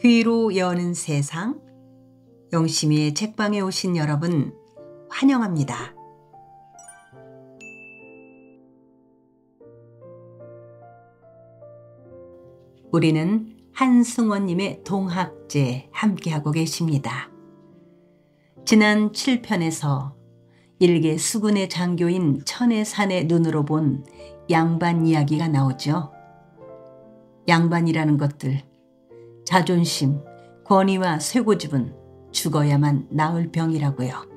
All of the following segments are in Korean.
귀로 여는 세상, 영심이의 책방에 오신 여러분 환영합니다. 우리는 한승원님의 동학제 함께하고 계십니다. 지난 7편에서 일개 수군의 장교인 천혜산의 눈으로 본 양반 이야기가 나오죠. 양반이라는 것들, 자존심, 권위와 쇠고집은 죽어야만 나을 병이라고요.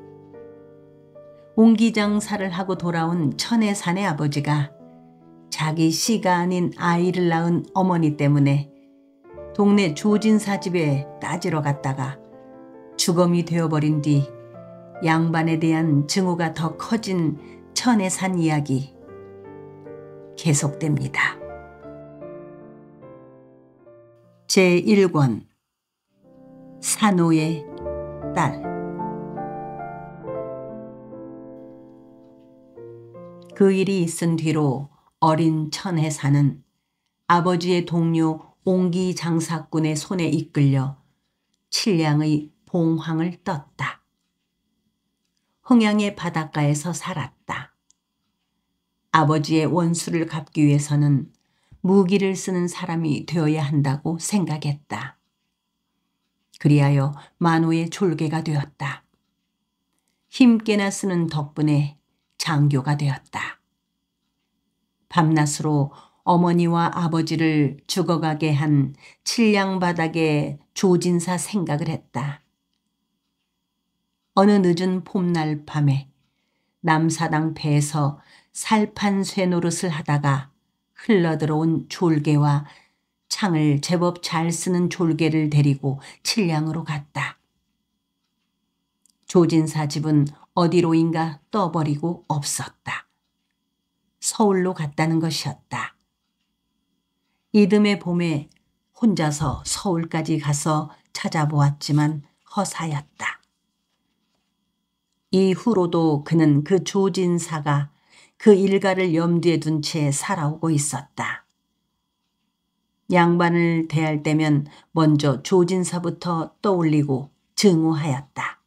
옹기장사를 하고 돌아온 천혜산의 아버지가 자기 씨가 아닌 아이를 낳은 어머니 때문에 동네 조진사 집에 따지러 갔다가 주검이 되어버린 뒤 양반에 대한 증오가 더 커진 천혜산 이야기 계속됩니다. 제1권 산호의 딸. 그 일이 있은 뒤로 어린 천혜산은 아버지의 동료 옹기 장사꾼의 손에 이끌려 칠량의 봉황을 떴다. 흥양의 바닷가에서 살았다. 아버지의 원수를 갚기 위해서는 무기를 쓰는 사람이 되어야 한다고 생각했다. 그리하여 만호의 졸개가 되었다. 힘께나 쓰는 덕분에 장교가 되었다. 밤낮으로 어머니와 아버지를 죽어가게 한 칠량바닥의 조진사 생각을 했다. 어느 늦은 봄날 밤에 남사당 배에서 살판 쇠노릇을 하다가 흘러들어온 졸개와 창을 제법 잘 쓰는 졸개를 데리고 칠량으로 갔다. 조진사 집은 어디로인가 떠버리고 없었다. 서울로 갔다는 것이었다. 이듬해 봄에 혼자서 서울까지 가서 찾아보았지만 허사였다. 이후로도 그는 그 조진사가 그 일가를 염두에 둔 채 살아오고 있었다. 양반을 대할 때면 먼저 조진사부터 떠올리고 증오하였다.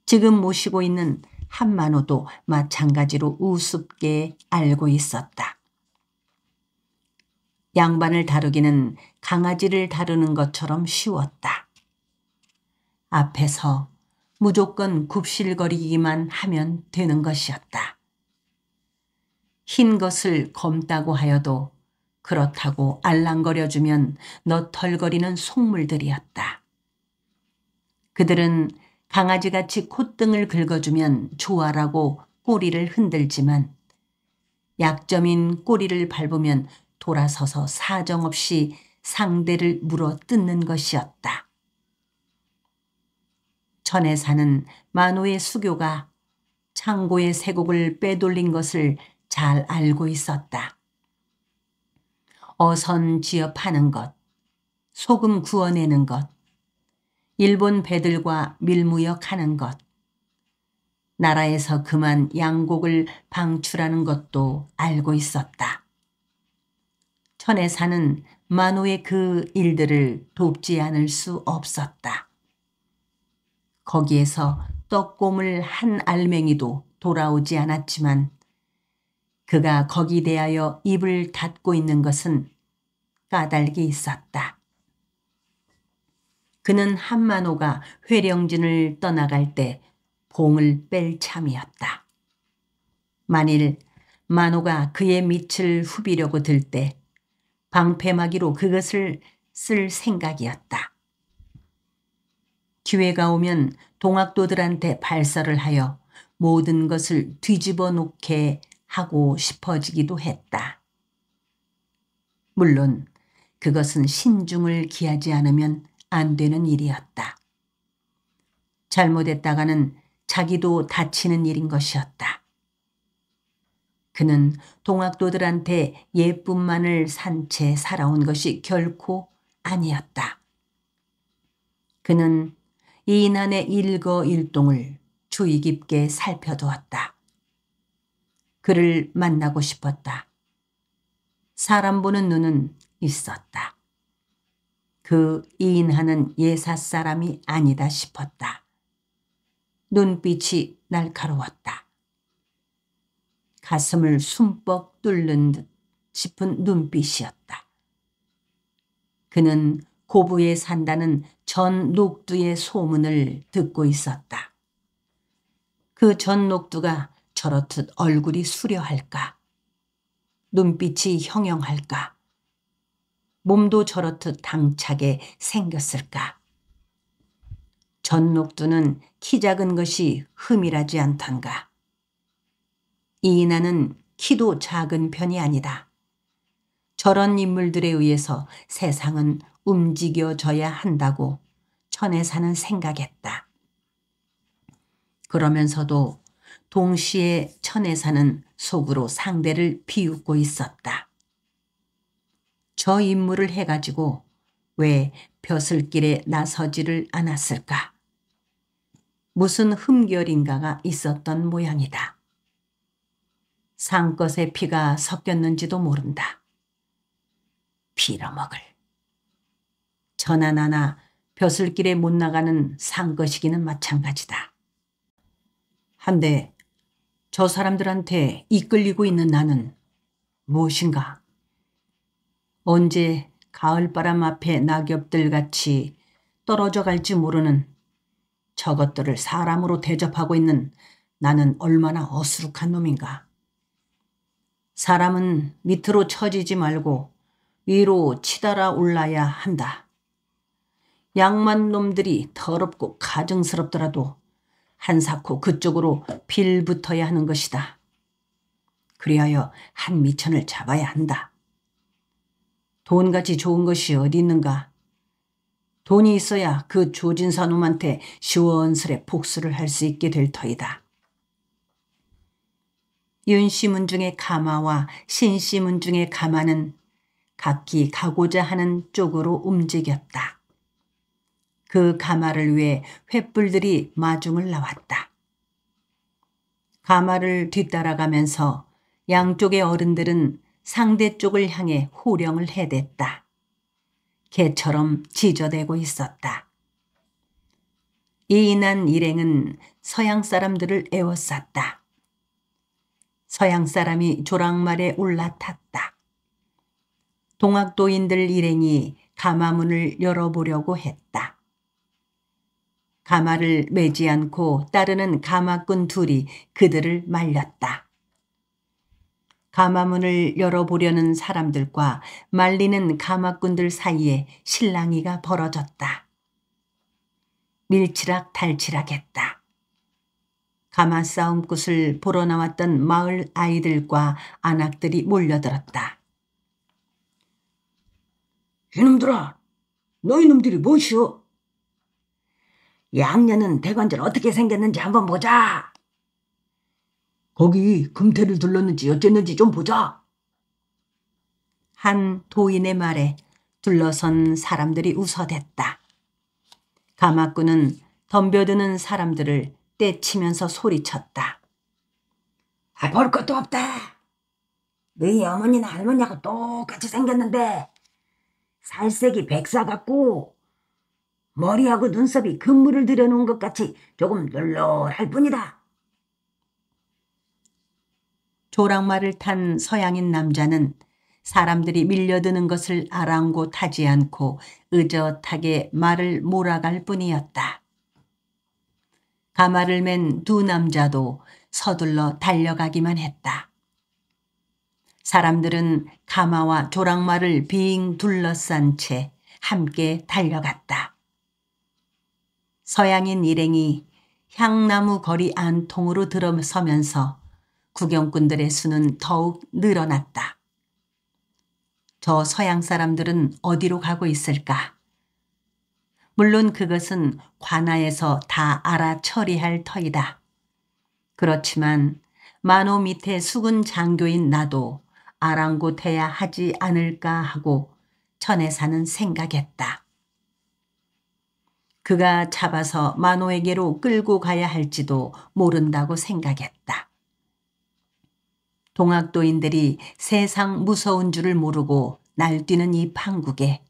지금 모시고 있는 한만호도 마찬가지로 우습게 알고 있었다. 양반을 다루기는 강아지를 다루는 것처럼 쉬웠다. 앞에서 무조건 굽실거리기만 하면 되는 것이었다. 흰 것을 검다고 하여도 그렇다고 알랑거려주면 너털거리는 속물들이었다. 그들은 강아지같이 콧등을 긁어주면 좋아라고 꼬리를 흔들지만 약점인 꼬리를 밟으면 돌아서서 사정없이 상대를 물어 뜯는 것이었다. 천혜산은 만호의 수교가 창고의 쇠곡을 빼돌린 것을 잘 알고 있었다. 어선 지업하는 것, 소금 구워내는 것, 일본 배들과 밀무역하는 것, 나라에서 그만 양곡을 방출하는 것도 알고 있었다. 천혜산은 만호의 그 일들을 돕지 않을 수 없었다. 거기에서 떡고물 한 알맹이도 돌아오지 않았지만 그가 거기 대하여 입을 닫고 있는 것은 까닭이 있었다. 그는 한만호가 회령진을 떠나갈 때 봉을 뺄 참이었다. 만일 만호가 그의 밑을 후비려고 들 때 방패막이로 그것을 쓸 생각이었다. 기회가 오면 동학도들한테 발설을 하여 모든 것을 뒤집어 놓게 하고 싶어지기도 했다. 물론 그것은 신중을 기하지 않으면 안 되는 일이었다. 잘못했다가는 자기도 다치는 일인 것이었다. 그는 동학도들한테 예쁨만을 산 채 살아온 것이 결코 아니었다. 그는 이인한의 일거일동을 주의 깊게 살펴두었다. 그를 만나고 싶었다. 사람 보는 눈은 있었다. 그 이인하는 예사 사람이 아니다 싶었다. 눈빛이 날카로웠다. 가슴을 숨뻑 뚫는 듯 싶은 눈빛이었다. 그는 고부에 산다는 전 녹두의 소문을 듣고 있었다. 그 전 녹두가 저렇듯 얼굴이 수려할까? 눈빛이 형형할까? 몸도 저렇듯 당차게 생겼을까? 전 녹두는 키 작은 것이 흠이라지 않던가. 이인하는 키도 작은 편이 아니다. 저런 인물들에 의해서 세상은 움직여져야 한다고 천혜사는 생각했다. 그러면서도 동시에 천혜사는 속으로 상대를 비웃고 있었다. 저 임무를 해가지고 왜 벼슬길에 나서지를 않았을까? 무슨 흠결인가가 있었던 모양이다. 상것의 피가 섞였는지도 모른다. 빌어먹을. 전하나나 벼슬길에 못 나가는 상것이기는 마찬가지다. 한데 저 사람들한테 이끌리고 있는 나는 무엇인가? 언제 가을바람 앞에 낙엽들같이 떨어져 갈지 모르는 저것들을 사람으로 대접하고 있는 나는 얼마나 어수룩한 놈인가? 사람은 밑으로 처지지 말고 위로 치달아 올라야 한다. 양만 놈들이 더럽고 가증스럽더라도 한사코 그쪽으로 빌붙어야 하는 것이다. 그리하여 한 미천을 잡아야 한다. 돈같이 좋은 것이 어디 있는가? 돈이 있어야 그 조진사 놈한테 시원스레 복수를 할 수 있게 될 터이다. 윤씨문중의 가마와 신씨문중의 가마는 각기 가고자 하는 쪽으로 움직였다. 그 가마를 위해 횃불들이 마중을 나왔다. 가마를 뒤따라가면서 양쪽의 어른들은 상대 쪽을 향해 호령을 해댔다. 개처럼 지저대고 있었다. 이인한 일행은 서양 사람들을 에워쌌다. 서양 사람이 조랑말에 올라탔다. 동학도인들 일행이 가마문을 열어보려고 했다. 가마를 매지 않고 따르는 가마꾼 둘이 그들을 말렸다. 가마문을 열어보려는 사람들과 말리는 가마꾼들 사이에 실랑이가 벌어졌다. 밀치락달치락했다. 가마 싸움꽃을 보러 나왔던 마을 아이들과 안악들이 몰려들었다. 이놈들아, 너희놈들이 무엇이오? 양녀는 대관절 어떻게 생겼는지 한번 보자. 거기 금태를 둘렀는지 어쨌는지 좀 보자. 한 도인의 말에 둘러선 사람들이 웃어댔다. 가마꾼은 덤벼드는 사람들을 떼치면서 소리쳤다. 볼 것도 없다. 너희 어머니나 할머니하고 똑같이 생겼는데 살색이 백사 같고 머리하고 눈썹이 금물을 들여놓은 것 같이 조금 널널할 뿐이다. 조랑말을 탄 서양인 남자는 사람들이 밀려드는 것을 아랑곳하지 않고 의젓하게 말을 몰아갈 뿐이었다. 가마를 맨 두 남자도 서둘러 달려가기만 했다. 사람들은 가마와 조랑말을 빙 둘러싼 채 함께 달려갔다. 서양인 일행이 향나무 거리 안통으로 들어서면서 구경꾼들의 수는 더욱 늘어났다. 저 서양 사람들은 어디로 가고 있을까? 물론 그것은 관아에서 다 알아 처리할 터이다. 그렇지만 만호 밑에 수군 장교인 나도 아랑곳해야 하지 않을까 하고 천혜사는 생각했다. 그가 잡아서 만호에게로 끌고 가야 할지도 모른다고 생각했다. 동학도인들이 세상 무서운 줄을 모르고 날뛰는 이 판국에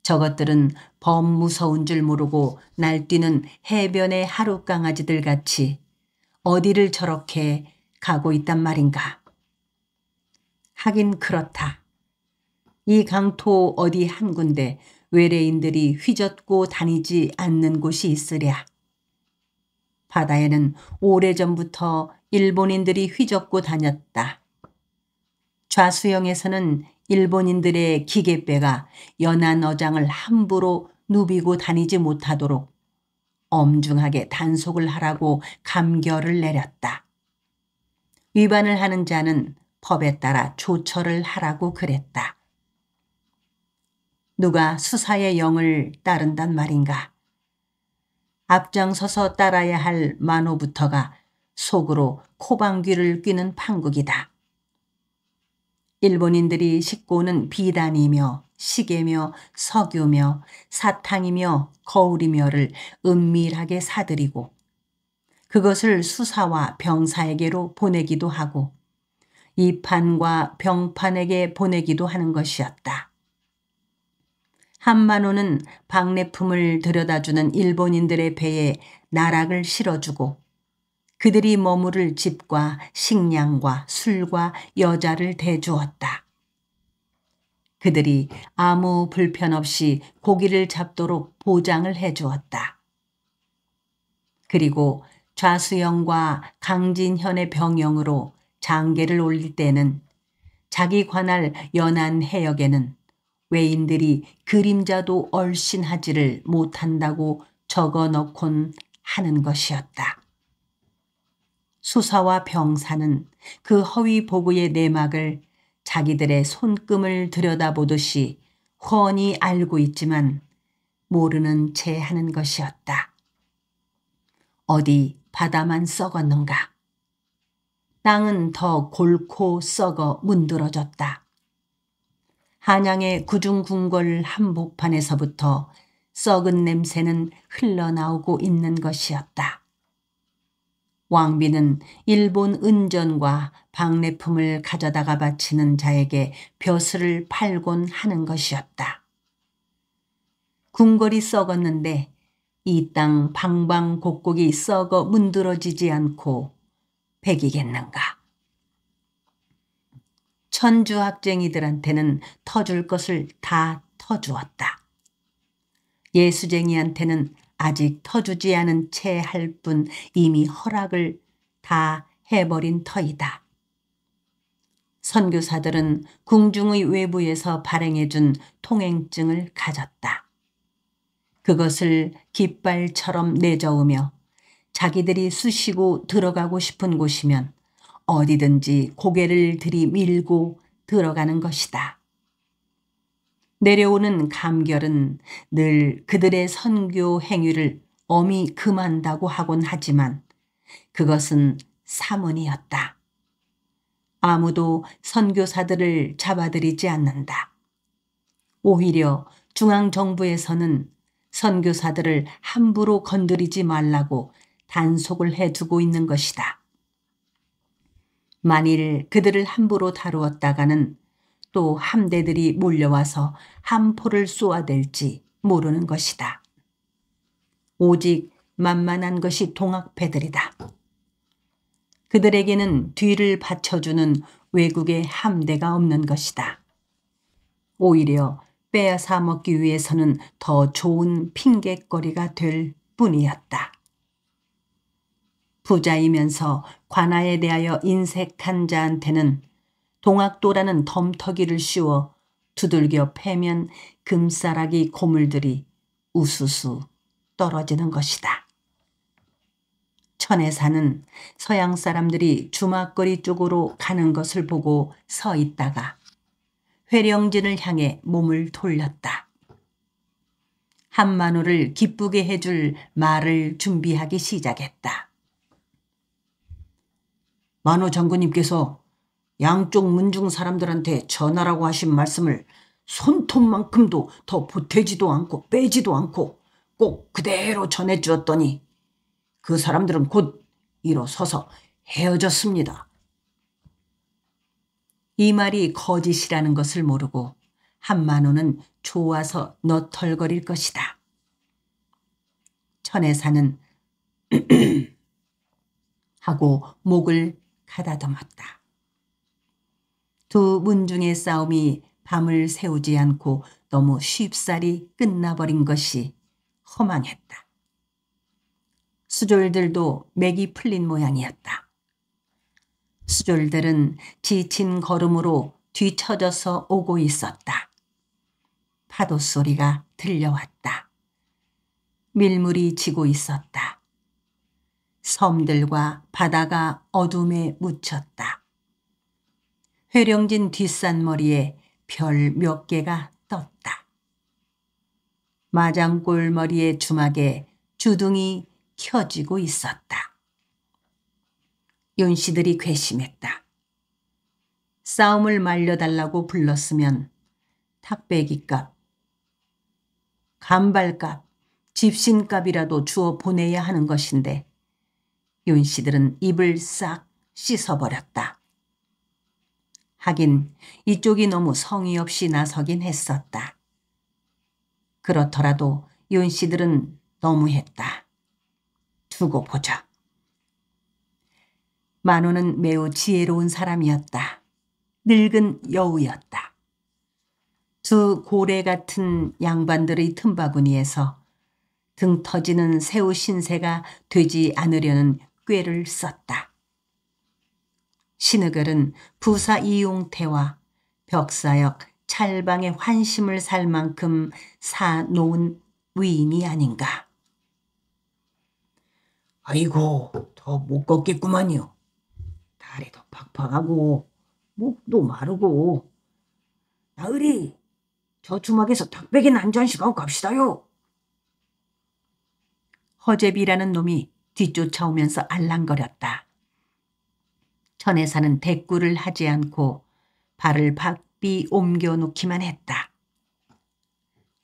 저것들은 범 무서운 줄 모르고 날뛰는 해변의 하루 강아지들 같이 어디를 저렇게 가고 있단 말인가. 하긴 그렇다. 이 강토 어디 한 군데 외래인들이 휘젓고 다니지 않는 곳이 있으랴. 바다에는 오래전부터 일본인들이 휘젓고 다녔다. 좌수영에서는 일본인들의 기계배가 연안 어장을 함부로 누비고 다니지 못하도록 엄중하게 단속을 하라고 감결을 내렸다. 위반을 하는 자는 법에 따라 조처를 하라고 그랬다. 누가 수사의 영을 따른단 말인가. 앞장서서 따라야 할 만호부터가 속으로 코방귀를 뀌는 판국이다. 일본인들이 싣고 오는 비단이며 시계며 석유며 사탕이며 거울이며를 은밀하게 사들이고 그것을 수사와 병사에게로 보내기도 하고 이판과 병판에게 보내기도 하는 것이었다. 한만호는 박례품을 들여다주는 일본인들의 배에 나락을 실어주고 그들이 머무를 집과 식량과 술과 여자를 대주었다. 그들이 아무 불편 없이 고기를 잡도록 보장을 해주었다. 그리고 좌수영과 강진현의 병영으로 장계를 올릴 때는 자기 관할 연안 해역에는 외인들이 그림자도 얼씬하지를 못한다고 적어넣곤 하는 것이었다. 수사와 병사는 그 허위 보고의 내막을 자기들의 손금을 들여다보듯이 훤히 알고 있지만 모르는 채 하는 것이었다. 어디 바다만 썩었는가? 땅은 더 골고 썩어 문드러졌다. 한양의 구중궁궐 한복판에서부터 썩은 냄새는 흘러나오고 있는 것이었다. 왕비는 일본 은전과 박례품을 가져다가 바치는 자에게 벼슬을 팔곤 하는 것이었다. 궁궐이 썩었는데 이 땅 방방곡곡이 썩어 문드러지지 않고 백이겠는가. 천주 학쟁이들한테는 터줄 것을 다 터주었다. 예수쟁이한테는 아직 터주지 않은 채 할 뿐 이미 허락을 다 해버린 터이다. 선교사들은 궁중의 외부에서 발행해준 통행증을 가졌다. 그것을 깃발처럼 내저으며 자기들이 쑤시고 들어가고 싶은 곳이면 어디든지 고개를 들이밀고 들어가는 것이다. 내려오는 감결은 늘 그들의 선교 행위를 엄히 금한다고 하곤 하지만 그것은 사문이었다. 아무도 선교사들을 잡아들이지 않는다. 오히려 중앙정부에서는 선교사들을 함부로 건드리지 말라고 단속을 해두고 있는 것이다. 만일 그들을 함부로 다루었다가는 또 함대들이 몰려와서 함포를 쏘아댈지 모르는 것이다. 오직 만만한 것이 동학패들이다. 그들에게는 뒤를 받쳐주는 외국의 함대가 없는 것이다. 오히려 빼앗아 먹기 위해서는 더 좋은 핑곗거리가 될 뿐이었다. 부자이면서 관아에 대하여 인색한 자한테는 동학도라는 덤터기를 씌워 두들겨 패면 금싸라기 고물들이 우수수 떨어지는 것이다. 천에 사는 서양 사람들이 주막거리 쪽으로 가는 것을 보고 서 있다가 회령진을 향해 몸을 돌렸다. 한만호를 기쁘게 해줄 말을 준비하기 시작했다. 만호 장군님께서 양쪽 문중 사람들한테 전하라고 하신 말씀을 손톱만큼도 더 보태지도 않고 빼지도 않고 꼭 그대로 전해주었더니 그 사람들은 곧 일어서서 헤어졌습니다. 이 말이 거짓이라는 것을 모르고 한만호는 좋아서 너털거릴 것이다. 천혜사는 하고 목을 가다듬었다. 두 문중의 싸움이 밤을 새우지 않고 너무 쉽사리 끝나버린 것이 허망했다. 수졸들도 맥이 풀린 모양이었다. 수졸들은 지친 걸음으로 뒤처져서 오고 있었다. 파도 소리가 들려왔다. 밀물이 지고 있었다. 섬들과 바다가 어둠에 묻혔다. 회령진 뒷산머리에 별 몇 개가 떴다. 마장골 머리의 주막에 주둥이 켜지고 있었다. 윤씨들이 괘씸했다. 싸움을 말려달라고 불렀으면 탁배기값, 간발값, 집신값이라도 주어 보내야 하는 것인데 윤씨들은 입을 싹 씻어버렸다. 하긴 이쪽이 너무 성의 없이 나서긴 했었다. 그렇더라도 윤씨들은 너무했다. 두고 보자. 만호는 매우 지혜로운 사람이었다. 늙은 여우였다. 두 고래 같은 양반들의 틈바구니에서 등 터지는 새우 신세가 되지 않으려는 꾀를 썼다. 신의결은 부사 이용태와 벽사역 찰방의 환심을 살 만큼 사놓은 위인이 아닌가. 아이고, 더 못 걷겠구만요. 다리도 팍팍하고 목도 마르고. 나으리, 저 주막에서 닭배기나 한 잔씩 하고 갑시다요. 허재비라는 놈이 뒤쫓아오면서 알랑거렸다. 천혜사는 대꾸를 하지 않고 발을 바삐 옮겨놓기만 했다.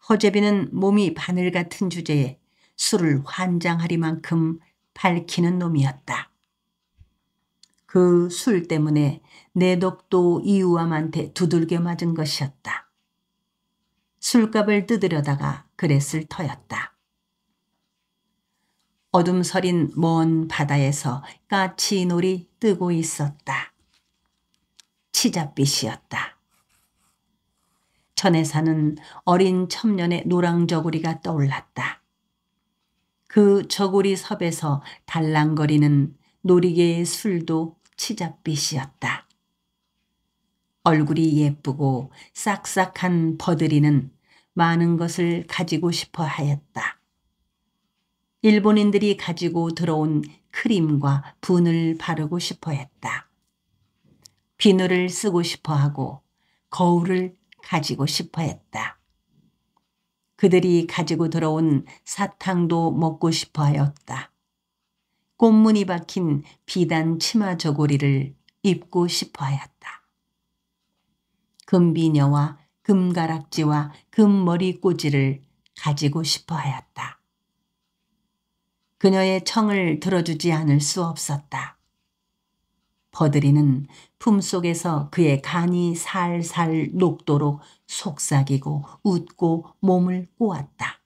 허재비는 몸이 바늘 같은 주제에 술을 환장하리만큼 밝히는 놈이었다. 그 술 때문에 내덕도 이우암한테 두들겨 맞은 것이었다. 술값을 뜯으려다가 그랬을 터였다. 어둠 서린 먼 바다에서 까치놀이 뜨고 있었다. 치잣빛이었다. 천혜사는 어린 첨년의 노랑저고리가 떠올랐다. 그 저고리 섭에서 달랑거리는 놀이개의 술도 치잣빛이었다. 얼굴이 예쁘고 싹싹한 버들이는 많은 것을 가지고 싶어 하였다. 일본인들이 가지고 들어온 크림과 분을 바르고 싶어 했다. 비누를 쓰고 싶어 하고 거울을 가지고 싶어 했다. 그들이 가지고 들어온 사탕도 먹고 싶어 하였다. 꽃무늬 박힌 비단 치마 저고리를 입고 싶어 하였다. 금비녀와 금가락지와 금머리 꼬지를 가지고 싶어 하였다. 그녀의 청을 들어주지 않을 수 없었다. 버들이는 품속에서 그의 간이 살살 녹도록 속삭이고 웃고 몸을 꼬았다.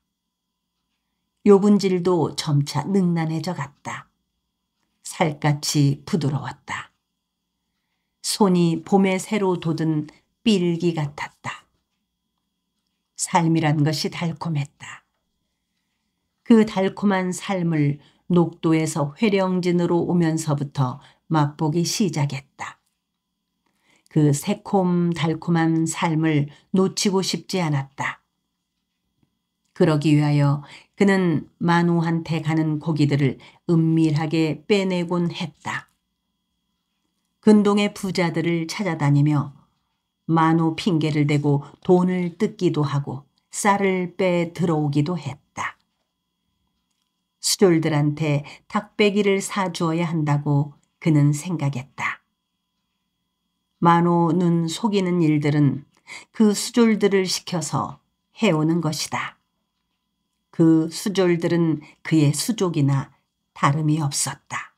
요분질도 점차 능란해져 갔다. 살갗이 부드러웠다. 손이 봄에 새로 돋은 삘기 같았다. 삶이란 것이 달콤했다. 그 달콤한 삶을 녹도에서 회령진으로 오면서부터 맛보기 시작했다. 그 새콤달콤한 삶을 놓치고 싶지 않았다. 그러기 위하여 그는 만호한테 가는 고기들을 은밀하게 빼내곤 했다. 근동의 부자들을 찾아다니며 만호 핑계를 대고 돈을 뜯기도 하고 쌀을 빼 들어오기도 했다. 수졸들한테 닭배기를 사주어야 한다고 그는 생각했다. 만호 눈 속이는 일들은 그 수졸들을 시켜서 해오는 것이다. 그 수졸들은 그의 수족이나 다름이 없었다.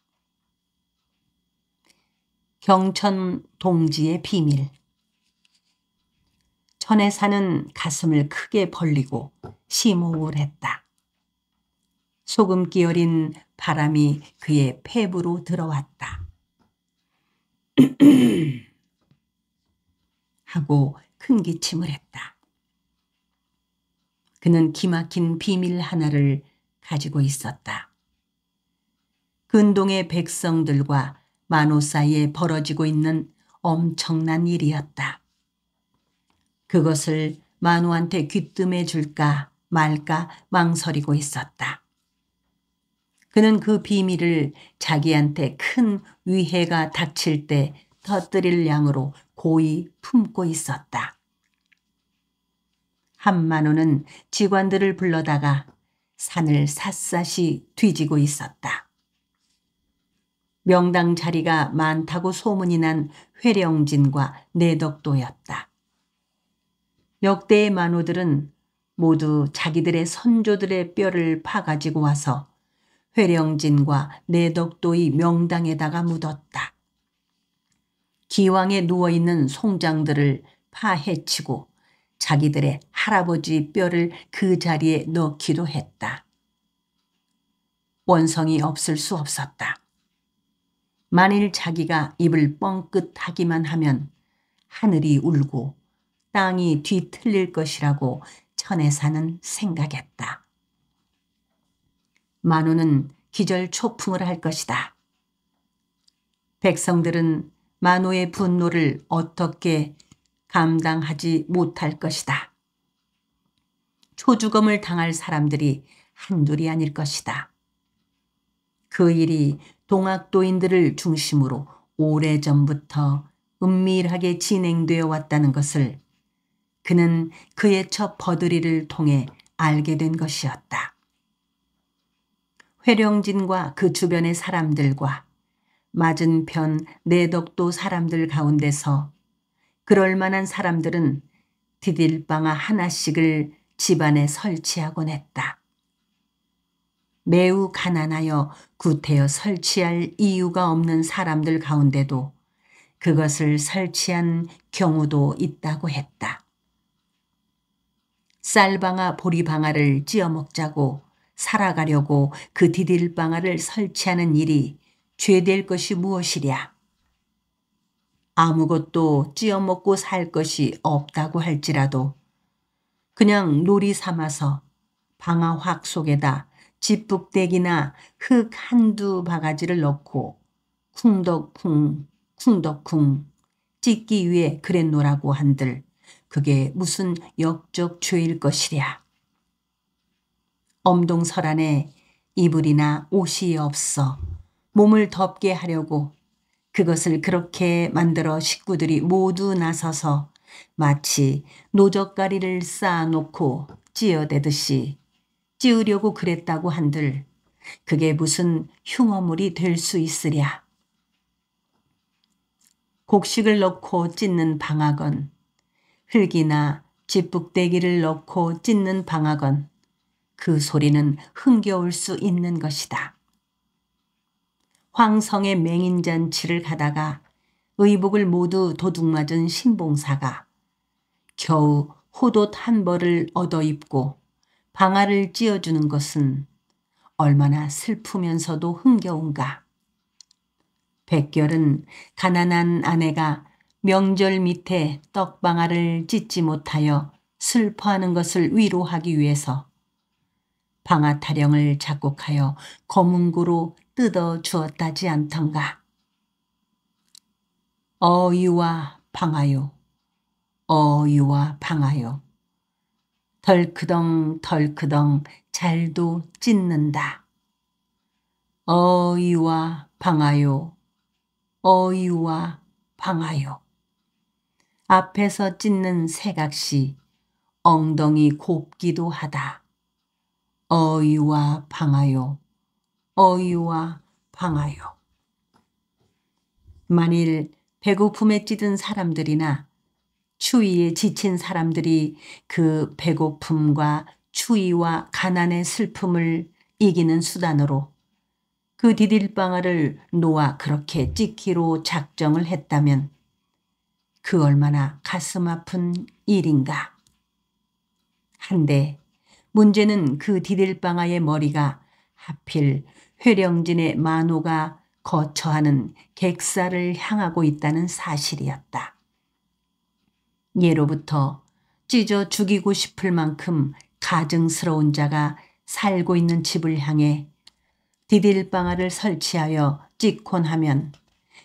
경천 동지의 비밀. 천혜사는 가슴을 크게 벌리고 심호흡을 했다. 소금기 어린 바람이 그의 폐부로 들어왔다. 하고 큰 기침을 했다. 그는 기막힌 비밀 하나를 가지고 있었다. 근동의 백성들과 만호 사이에 벌어지고 있는 엄청난 일이었다. 그것을 만호한테 귀뜸해 줄까 말까 망설이고 있었다. 그는 그 비밀을 자기한테 큰 위해가 닥칠 때 터뜨릴 양으로 고이 품고 있었다. 한만호는 직관들을 불러다가 산을 샅샅이 뒤지고 있었다. 명당 자리가 많다고 소문이 난 회령진과 내덕도였다. 역대의 만호들은 모두 자기들의 선조들의 뼈를 파가지고 와서 회령진과 내덕도의 명당에다가 묻었다. 기왕에 누워있는 송장들을 파헤치고 자기들의 할아버지 뼈를 그 자리에 넣기도 했다. 원성이 없을 수 없었다. 만일 자기가 입을 뻥끗하기만 하면 하늘이 울고 땅이 뒤틀릴 것이라고 천혜사는 생각했다. 만호는 기절초풍을 할 것이다. 백성들은 만호의 분노를 어떻게 감당하지 못할 것이다. 초주검을 당할 사람들이 한둘이 아닐 것이다. 그 일이 동학도인들을 중심으로 오래전부터 은밀하게 진행되어 왔다는 것을 그는 그의 첫 버들이를 통해 알게 된 것이었다. 회령진과 그 주변의 사람들과 맞은편 내덕도 사람들 가운데서 그럴 만한 사람들은 디딜방아 하나씩을 집안에 설치하곤 했다. 매우 가난하여 구태여 설치할 이유가 없는 사람들 가운데도 그것을 설치한 경우도 있다고 했다. 쌀방아 보리방아를 찧어먹자고 살아가려고 그 디딜방아를 설치하는 일이 죄될 것이 무엇이랴. 아무것도 찧어먹고 살 것이 없다고 할지라도 그냥 놀이 삼아서 방아확 속에다 집북대기나 흙 한두 바가지를 넣고 쿵덕쿵 쿵덕쿵 찢기 위해 그랬노라고 한들 그게 무슨 역적 죄일 것이랴. 엄동설 안에 이불이나 옷이 없어 몸을 덮게 하려고 그것을 그렇게 만들어 식구들이 모두 나서서 마치 노젓가리를 쌓아놓고 찧어대듯이 찧으려고 그랬다고 한들 그게 무슨 흉어물이 될 수 있으랴. 곡식을 넣고 찢는 방아건, 흙이나 집북대기를 넣고 찢는 방아건, 그 소리는 흥겨울 수 있는 것이다. 황성의 맹인잔치를 가다가 의복을 모두 도둑맞은 신봉사가 겨우 호옷 한 벌을 얻어 입고 방아를 찧어주는 것은 얼마나 슬프면서도 흥겨운가. 백결은 가난한 아내가 명절 밑에 떡방아를 찢지 못하여 슬퍼하는 것을 위로하기 위해서 방아 타령을 작곡하여 거문고로 뜯어 주었다지 않던가. 어이와 방아요, 어이와 방아요. 덜크덩 덜크덩 잘도 찢는다. 어이와 방아요, 어이와 방아요. 앞에서 찢는 새각시 엉덩이 곱기도 하다. 어이와 방아요, 어이와 방아요. 만일 배고픔에 찌든 사람들이나 추위에 지친 사람들이 그 배고픔과 추위와 가난의 슬픔을 이기는 수단으로 그 디딜방아를 놓아 그렇게 찢기로 작정을 했다면 그 얼마나 가슴 아픈 일인가. 한데 문제는 그 디딜방아의 머리가 하필 회령진의 만호가 거처하는 객사를 향하고 있다는 사실이었다. 예로부터 찢어 죽이고 싶을 만큼 가증스러운 자가 살고 있는 집을 향해 디딜방아를 설치하여 찍곤 하면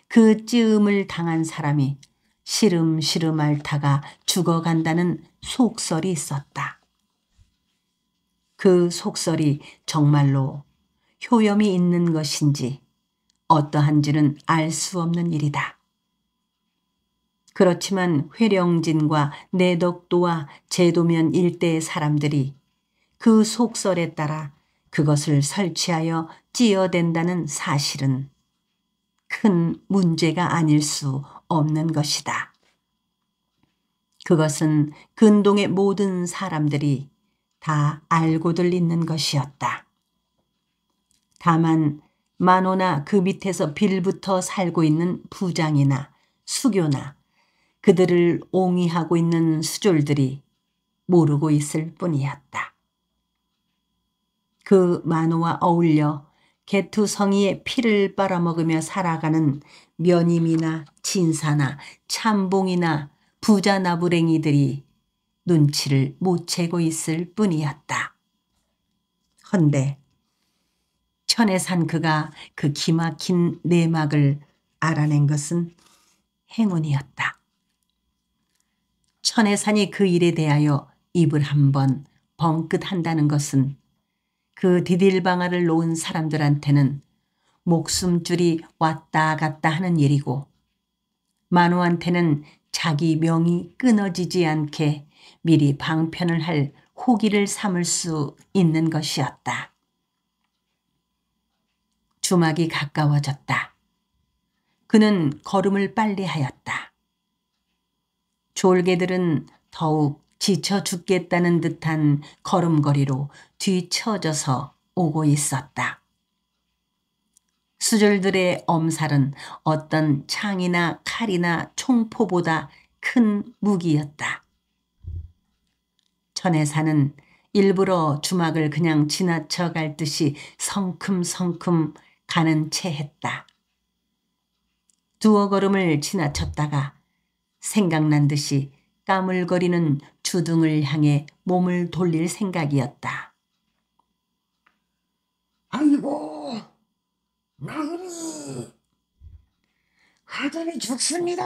그 찌음을 당한 사람이 시름시름 앓다가 죽어간다는 속설이 있었다. 그 속설이 정말로 효염이 있는 것인지 어떠한지는 알 수 없는 일이다. 그렇지만 회령진과 내덕도와 제도면 일대의 사람들이 그 속설에 따라 그것을 설치하여 찌어댄다는 사실은 큰 문제가 아닐 수 없는 것이다. 그것은 근동의 모든 사람들이 다 알고들 있는 것이었다. 다만 만호나 그 밑에서 빌부터 살고 있는 부장이나 수교나 그들을 옹이하고 있는 수졸들이 모르고 있을 뿐이었다. 그 만호와 어울려 개투성이의 피를 빨아먹으며 살아가는 면임이나 진사나 참봉이나 부자나부랭이들이 눈치를 못 채고 있을 뿐이었다. 헌데 천에 산 그가 그 기막힌 내막을 알아낸 것은 행운이었다. 천에 산이 그 일에 대하여 입을 한번 벙긋한다는 것은 그 디딜방아를 놓은 사람들한테는 목숨줄이 왔다 갔다 하는 일이고 만호한테는 자기 명이 끊어지지 않게 미리 방편을 할 호기를 삼을 수 있는 것이었다. 주막이 가까워졌다. 그는 걸음을 빨리 하였다. 졸개들은 더욱 지쳐 죽겠다는 듯한 걸음걸이로 뒤처져서 오고 있었다. 수졸들의 엄살은 어떤 창이나 칼이나 총포보다 큰 무기였다. 천혜사는 일부러 주막을 그냥 지나쳐 갈 듯이 성큼성큼 가는 채 했다. 두어 걸음을 지나쳤다가 생각난 듯이 까물거리는 주둥을 향해 몸을 돌릴 생각이었다. 아이고, 나으리, 하전이 죽습니다.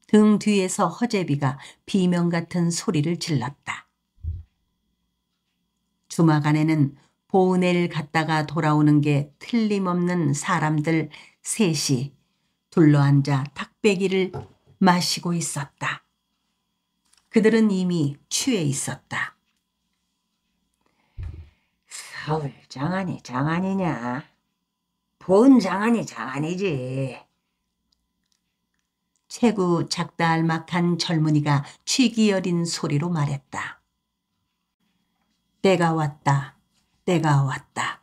등 뒤에서 허재비가 비명 같은 소리를 질렀다. 주막 안에는 보은회를 갔다가 돌아오는 게 틀림없는 사람들 셋이 둘러앉아 탁배기를 마시고 있었다. 그들은 이미 취해 있었다. 서울 장안이 장안이냐? 본 장안이 장안이지. 체구 작달막한 젊은이가 취기 어린 소리로 말했다. 때가 왔다. 때가 왔다.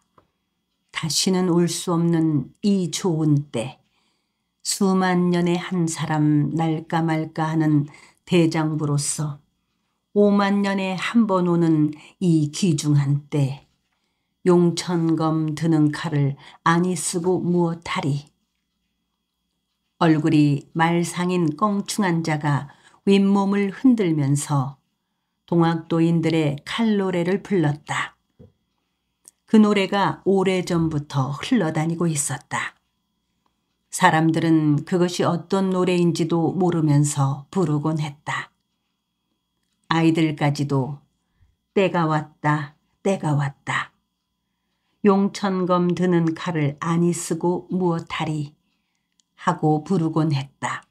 다시는 올 수 없는 이 좋은 때. 수만 년에 한 사람 날까 말까 하는 대장부로서 5만 년에 한 번 오는 이 귀중한 때. 용천검 드는 칼을 안이 쓰고 무엇하리. 얼굴이 말상인 껑충한 자가 윗몸을 흔들면서 동학도인들의 칼노래를 불렀다. 그 노래가 오래전부터 흘러다니고 있었다. 사람들은 그것이 어떤 노래인지도 모르면서 부르곤 했다. 아이들까지도 때가 왔다, 때가 왔다. 용천검 드는 칼을 안이 쓰고 무엇하리 하고 부르곤 했다.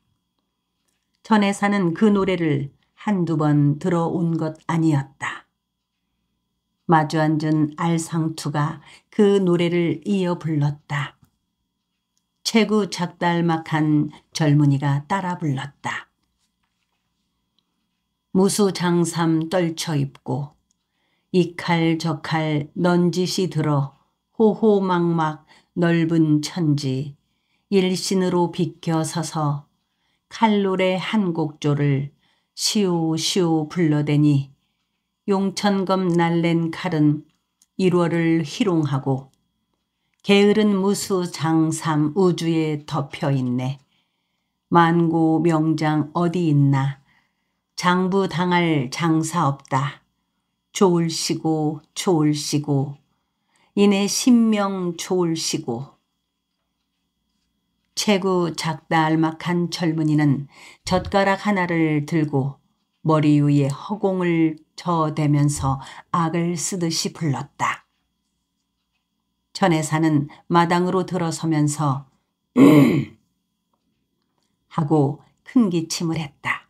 천혜사는 그 노래를 한두 번 들어온 것 아니었다. 마주 앉은 알상투가 그 노래를 이어 불렀다. 체구 작달막한 젊은이가 따라 불렀다. 무수장삼 떨쳐 입고 이 칼 저 칼 넌짓이 들어 호호막막 넓은 천지 일신으로 비켜 서서 칼노래 한 곡조를 시우시우 불러대니 용천검 날랜 칼은 일월을 희롱하고 게으른 무수 장삼 우주에 덮여있네. 만고 명장 어디 있나. 장부 당할 장사 없다. 좋을시고 좋을시고 이내 신명 좋을시고. 체구 작다 알막한 젊은이는 젓가락 하나를 들고 머리 위에 허공을 저대면서 악을 쓰듯이 불렀다. 천혜사는 마당으로 들어서면서 하고 큰 기침을 했다.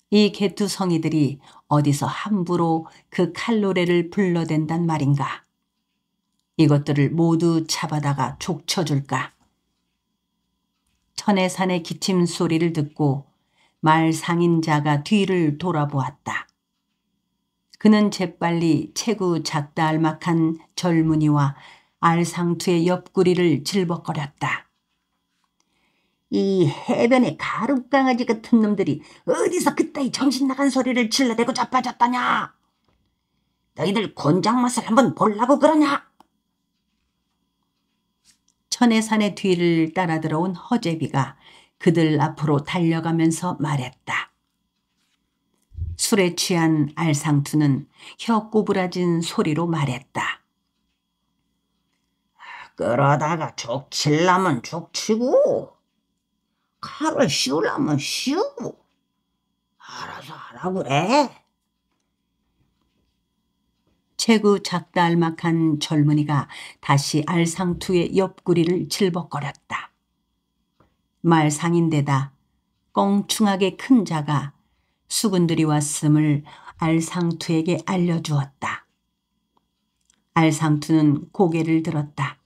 이 개투성이들이 어디서 함부로 그 칼노래를 불러댄단 말인가. 이것들을 모두 잡아다가 족쳐줄까. 천혜산의 기침 소리를 듣고 말상인자가 뒤를 돌아보았다. 그는 재빨리 체구 작다 알막한 젊은이와 알상투의 옆구리를 질벅거렸다. 이 해변의 가룻강아지 같은 놈들이 어디서 그따위 정신 나간 소리를 질러대고 자빠졌다냐? 너희들 곤장 맛을 한번 보려고 그러냐? 천혜산의 뒤를 따라 들어온 허재비가 그들 앞으로 달려가면서 말했다. 술에 취한 알상투는 혀 꼬부라진 소리로 말했다. 그러다가 족칠라면 족치고 칼을 씌우려면 씌우고 알아서 하라 그래. 체구 작다 알막한 젊은이가 다시 알상투의 옆구리를 질벅거렸다. 말상인데다 껑충하게 큰 자가 수군들이 왔음을 알상투에게 알려주었다. 알상투는 고개를 들었다.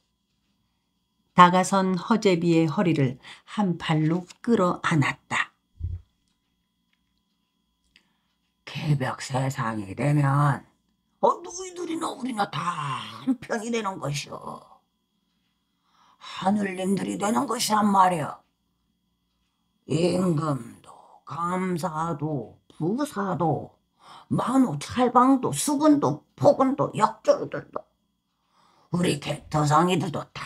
다가선 허재비의 허리를 한 팔로 끌어안았다. 개벽 세상이 되면 너희들이나 우리나 다 한편이 되는 것이오. 하늘님들이 되는 것이란 말이오. 임금도 감사도 부사도 만호 찰방도 수군도 폭군도 역졸들도 우리 개토성이들도 다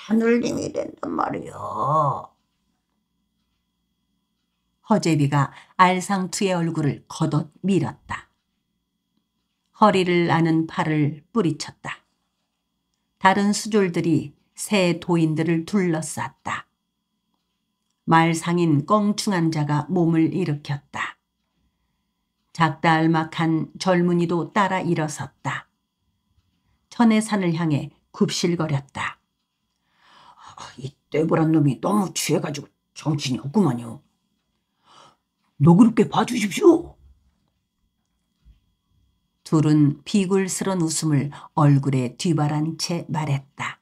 하늘님이 된단 말이오. 허재비가 알상투의 얼굴을 걷어 밀었다. 허리를 아는 팔을 뿌리쳤다. 다른 수졸들이 새 도인들을 둘러쌌다. 말상인 껑충한 자가 몸을 일으켰다. 작다 알막한 젊은이도 따라 일어섰다. 천혜산을 향해 굽실거렸다. 이 떼보란 놈이 너무 취해가지고 정신이 없구만요. 너그럽게 봐주십시오. 둘은 비굴스런 웃음을 얼굴에 뒤바란 채 말했다.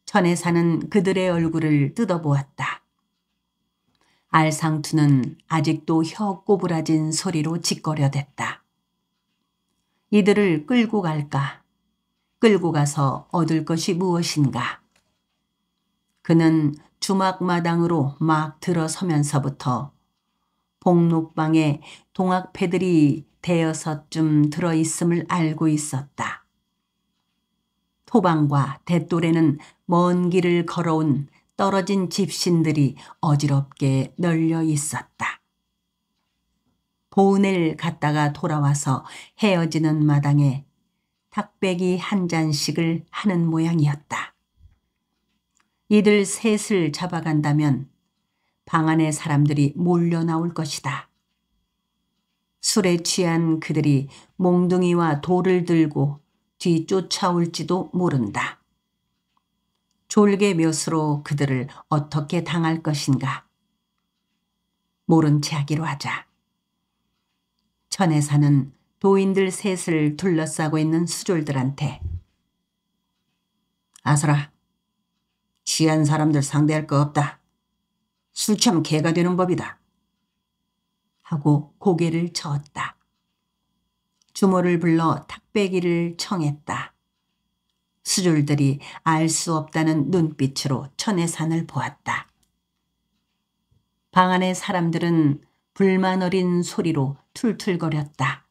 천혜사는 그들의 얼굴을 뜯어보았다. 알상투는 아직도 혀 꼬부라진 소리로 짓거려댔다. 이들을 끌고 갈까? 끌고 가서 얻을 것이 무엇인가? 그는 주막마당으로 막 들어서면서부터 복록방에 동학패들이 대여섯쯤 들어있음을 알고 있었다. 토방과 대돌에는 먼 길을 걸어온 떨어진 집신들이 어지럽게 널려 있었다. 보은을 갔다가 돌아와서 헤어지는 마당에 탁배기 한 잔씩을 하는 모양이었다. 이들 셋을 잡아간다면 방 안의 사람들이 몰려 나올 것이다. 술에 취한 그들이 몽둥이와 돌을 들고 뒤쫓아올지도 모른다. 졸개묘수로 그들을 어떻게 당할 것인가. 모른 채 하기로 하자. 천혜사는 도인들 셋을 둘러싸고 있는 수졸들한테 아서라, 취한 사람들 상대할 거 없다. 술 취하면 개가 되는 법이다. 하고 고개를 저었다. 주모를 불러 탁배기를 청했다. 수졸들이 알 수 없다는 눈빛으로 천혜산을 보았다. 방 안의 사람들은 불만 어린 소리로 툴툴거렸다.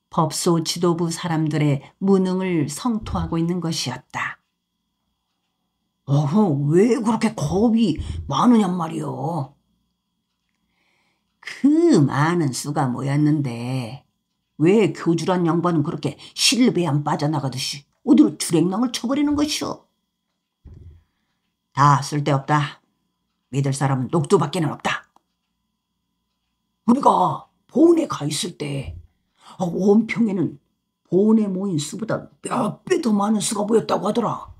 법소 지도부 사람들의 무능을 성토하고 있는 것이었다. 왜 그렇게 겁이 많으냔 말이오. 그 많은 수가 모였는데 왜 교주란 양반은 그렇게 실베 안 빠져나가듯이 어디로 주랭랑을 쳐버리는 것이오? 다 쓸데없다. 믿을 사람은 녹두밖에는 없다. 우리가 보은에 가 있을 때 원평에는 보은에 모인 수보다 몇 배 더 많은 수가 모였다고 하더라.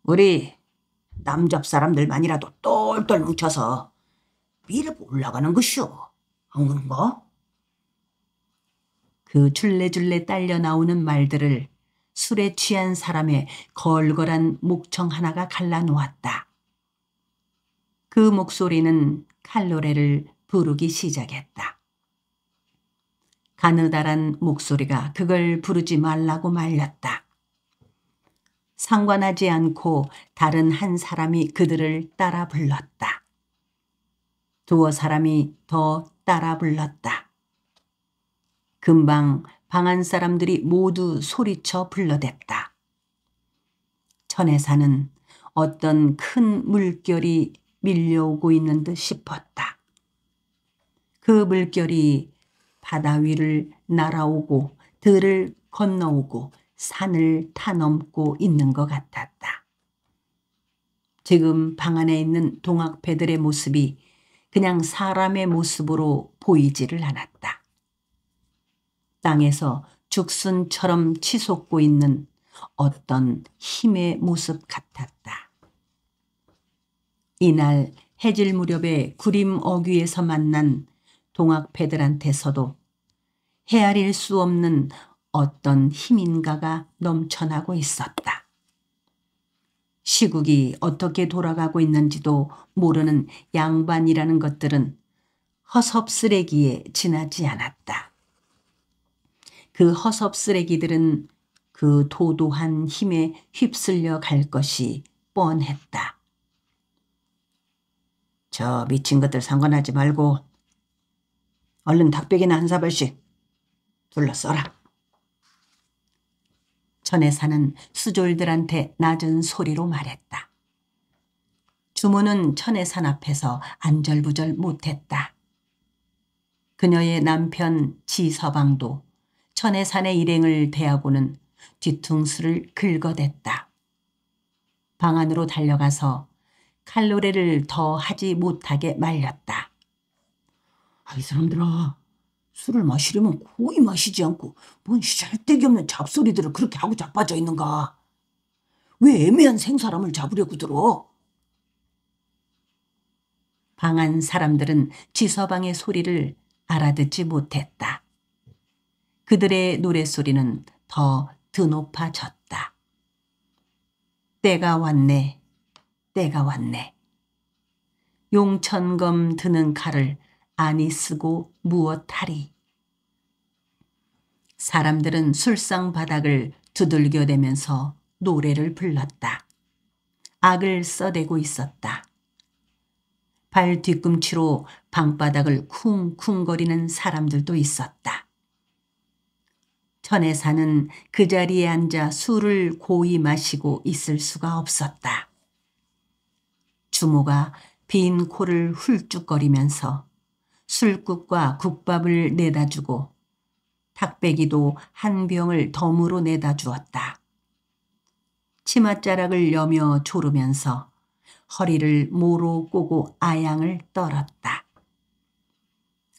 우리 남잡 사람들만이라도 똘똘 뭉쳐서 밀고 올라가는 것이오. 안 그런가? 그 줄레줄레 딸려 나오는 말들을 술에 취한 사람의 걸걸한 목청 하나가 갈라놓았다. 그 목소리는 칼로레를 부르기 시작했다. 가느다란 목소리가 그걸 부르지 말라고 말렸다. 상관하지 않고 다른 한 사람이 그들을 따라 불렀다. 두어 사람이 더 따라 불렀다. 금방 방 안 사람들이 모두 소리쳐 불러댔다. 천에사는 어떤 큰 물결이 밀려오고 있는 듯 싶었다. 그 물결이 바다 위를 날아오고 들을 건너오고 산을 타넘고 있는 것 같았다. 지금 방 안에 있는 동학배들의 모습이 그냥 사람의 모습으로 보이지를 않았다. 땅에서 죽순처럼 치솟고 있는 어떤 힘의 모습 같았다. 이날 해질 무렵에 구림 어귀에서 만난 동학배들한테서도 헤아릴 수 없는 어떤 힘인가가 넘쳐나고 있었다. 시국이 어떻게 돌아가고 있는지도 모르는 양반이라는 것들은 허섭쓰레기에 지나지 않았다. 그 허섭쓰레기들은 그 도도한 힘에 휩쓸려 갈 것이 뻔했다. 저 미친 것들 상관하지 말고 얼른 닭배기나 한 사발씩 둘러써라. 천에사는 수졸들한테 낮은 소리로 말했다. 주모는 천에산 앞에서 안절부절 못했다. 그녀의 남편 지서방도 천에산의 일행을 대하고는 뒤통수를 긁어댔다. 방 안으로 달려가서 칼로레를 더 하지 못하게 말렸다. 이 사람들아, 술을 마시려면 고이 마시지 않고 뭔 쓸데기 없는 잡소리들을 그렇게 하고 자빠져 있는가? 왜 애매한 생사람을 잡으려고 들어? 방 안 사람들은 지서방의 소리를 알아듣지 못했다. 그들의 노랫소리는 더 드높아졌다. 때가 왔네, 때가 왔네. 용천검 드는 칼을 안이 쓰고 무엇하리. 사람들은 술상 바닥을 두들겨대면서 노래를 불렀다. 악을 써대고 있었다. 발 뒤꿈치로 방바닥을 쿵쿵거리는 사람들도 있었다. 천에사는 그 자리에 앉아 술을 고이 마시고 있을 수가 없었다. 주모가 빈 코를 훌쭉거리면서 술국과 국밥을 내다 주고 닭배기도 한 병을 덤으로 내다 주었다. 치맛자락을 여며 조르면서 허리를 모로 꼬고 아양을 떨었다.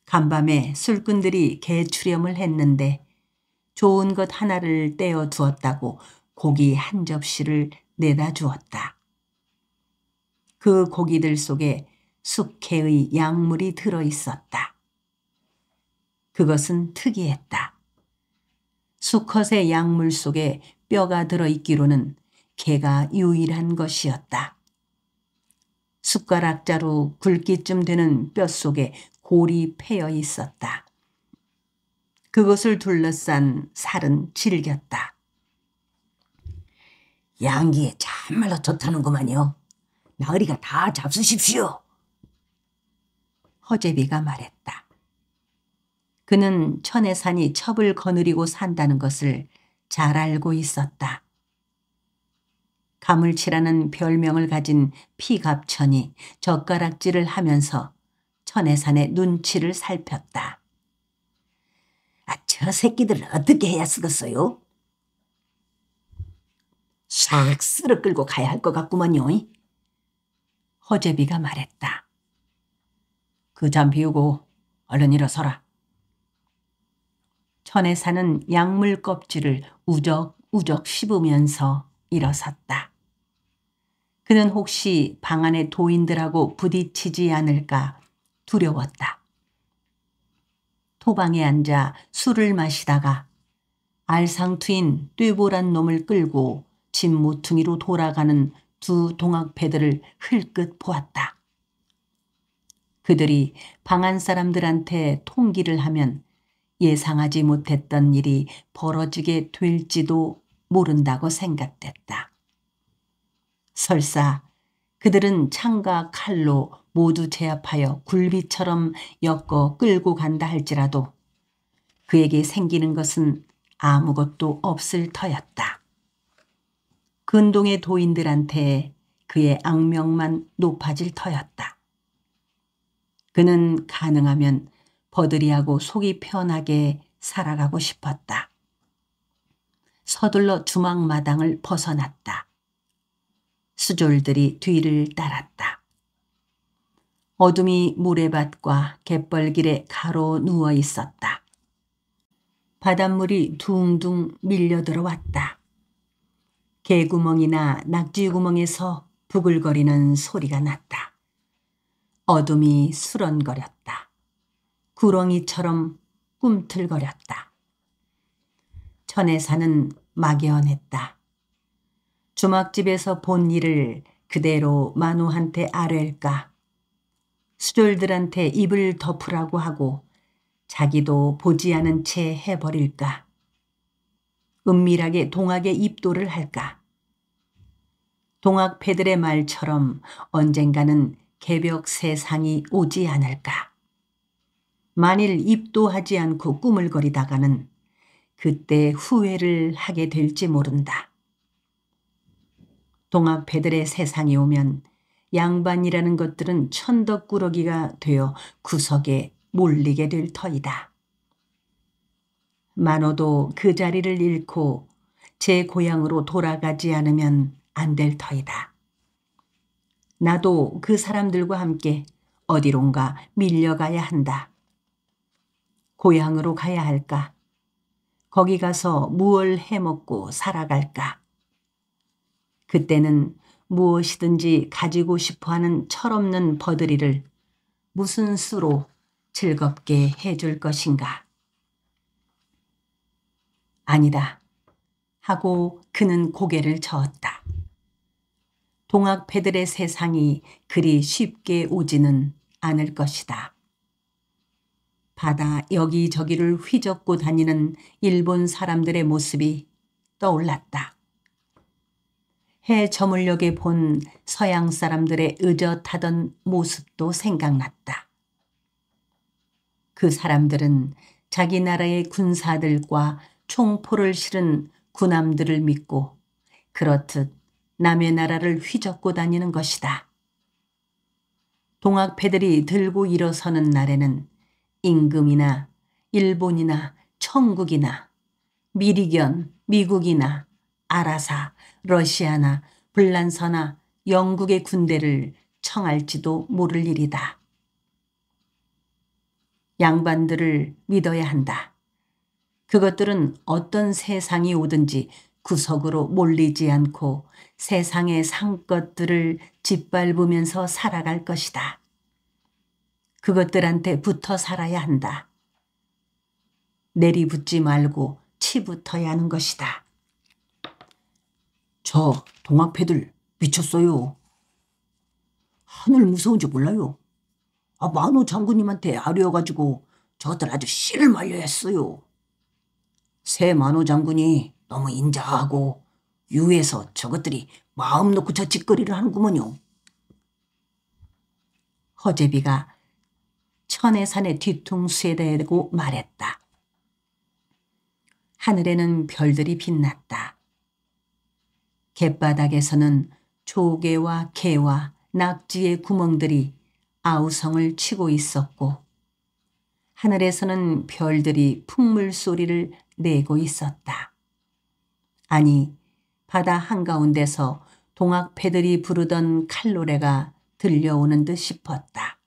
간밤에 술꾼들이 개추렴을 했는데 좋은 것 하나를 떼어 두었다고 고기 한 접시를 내다 주었다. 그 고기들 속에 숙회의 약물이 들어 있었다. 그것은 특이했다. 수컷의 약물 속에 뼈가 들어있기로는 개가 유일한 것이었다. 숟가락자루 굵기쯤 되는 뼈 속에 골이 패여 있었다. 그것을 둘러싼 살은 질겼다. 양기에 참말로 좋다는구만요. 나으리가 다 잡수십시오. 허제비가 말했다. 그는 천혜산이 첩을 거느리고 산다는 것을 잘 알고 있었다. 가물치라는 별명을 가진 피갑천이 젓가락질을 하면서 천혜산의 눈치를 살폈다. 저 새끼들을 어떻게 해야 쓰겠어요? 싹 쓸어 끌고 가야 할 것 같구만요. 허제비가 말했다. 그 잠 비우고 얼른 일어서라. 천혜산은 약물 껍질을 우적우적 씹으면서 일어섰다. 그는 혹시 방 안의 도인들하고 부딪히지 않을까 두려웠다. 토방에 앉아 술을 마시다가 알상투인 뇌보란 놈을 끌고 집 모퉁이로 돌아가는 두 동학패들을 흘끗 보았다. 그들이 방 안 사람들한테 통기를 하면 예상하지 못했던 일이 벌어지게 될지도 모른다고 생각됐다. 설사 그들은 창과 칼로 모두 제압하여 굴비처럼 엮어 끌고 간다 할지라도 그에게 생기는 것은 아무것도 없을 터였다. 근동의 도인들한테 그의 악명만 높아질 터였다. 그는 가능하면 버들이하고 속이 편하게 살아가고 싶었다. 서둘러 주막마당을 벗어났다. 수졸들이 뒤를 따랐다. 어둠이 모래밭과 갯벌길에 가로 누워 있었다. 바닷물이 둥둥 밀려 들어왔다. 개구멍이나 낙지구멍에서 부글거리는 소리가 났다. 어둠이 수런거렸다. 구렁이처럼 꿈틀거렸다. 천혜산은 막연했다. 주막집에서 본 일을 그대로 만우한테 아뢰일까? 수졸들한테 입을 덮으라고 하고 자기도 보지 않은 채 해버릴까? 은밀하게 동학에 입도를 할까? 동학패들의 말처럼 언젠가는 개벽 세상이 오지 않을까? 만일 입도하지 않고 꾸물거리다가는 그때 후회를 하게 될지 모른다. 동학패들의 세상이 오면 양반이라는 것들은 천덕꾸러기가 되어 구석에 몰리게 될 터이다. 만호도 그 자리를 잃고 제 고향으로 돌아가지 않으면 안 될 터이다. 나도 그 사람들과 함께 어디론가 밀려가야 한다. 고향으로 가야 할까? 거기 가서 무얼 해먹고 살아갈까? 그때는 무엇이든지 가지고 싶어하는 철없는 버들이를 무슨 수로 즐겁게 해줄 것인가? 아니다 하고 그는 고개를 저었다. 동학패들의 세상이 그리 쉽게 오지는 않을 것이다. 바다 여기저기를 휘젓고 다니는 일본 사람들의 모습이 떠올랐다. 해 저물녘에 본 서양 사람들의 의젓하던 모습도 생각났다. 그 사람들은 자기 나라의 군사들과 총포를 실은 군함들을 믿고 그렇듯 남의 나라를 휘젓고 다니는 것이다. 동학패들이 들고 일어서는 날에는 임금이나 일본이나 천국이나 미리견, 미국이나 아라사, 러시아나 불란서나 영국의 군대를 청할지도 모를 일이다. 양반들을 믿어야 한다. 그것들은 어떤 세상이 오든지 구석으로 몰리지 않고 세상의 상것들을 짓밟으면서 살아갈 것이다. 그것들한테 붙어 살아야 한다. 내리붙지 말고 치붙어야 하는 것이다. 저 동학패들 미쳤어요. 하늘 무서운 줄 몰라요. 만호 장군님한테 아뢰어가지고 저것들 아주 씨를 말려야 했어요. 새 만호 장군이 너무 인자하고 유해서 저것들이 마음 놓고 저 짓거리를 하는구먼요. 허제비가 천해산의 뒤통수에 대고 말했다. 하늘에는 별들이 빛났다. 갯바닥에서는 조개와 개와 낙지의 구멍들이 아우성을 치고 있었고 하늘에서는 별들이 풍물 소리를 내고 있었다. 아니, 바다 한가운데서 동학패들이 부르던 칼노래가 들려오는 듯 싶었다.